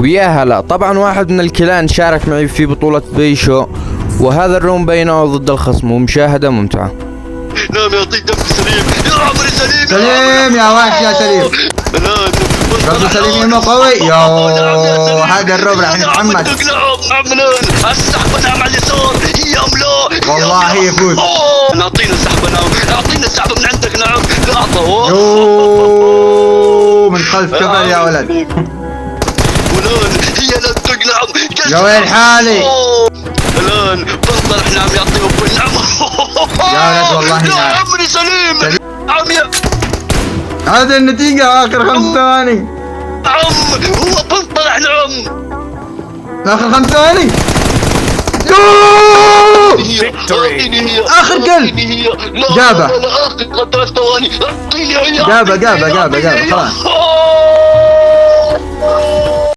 ويا هلا. طبعا واحد من الكلان شارك معي في بطولة بيشو، وهذا الروم بينه ضد الخصم، ومشاهدة ممتعة. نعم يعطيك دم سليم يا عمري، سليم سليم يا وحش يا سليم. رجل سليم يمه قوي. يو هذا الروب راح يتحمس. نعم السحب نعم على اليسار يا ملا والله يفوز. اعطينا السحب، نعم اعطينا السحب من عندك. نعم لا اعطوه. يو من خلف كفر يا ولد. ولان هي لا تقلع. يا ويل حالي. الان بنطرح. نعم يعطيه ابوي. نعم يا ولد والله يا نعم. عمري سليم. نعم يا هذه النتيجة آخر 5 ثواني. نعم هو بنطرح. نعم آخر 5 ثواني. آخر كلب. جابه. آخر 3 ثواني. جابه خلاص.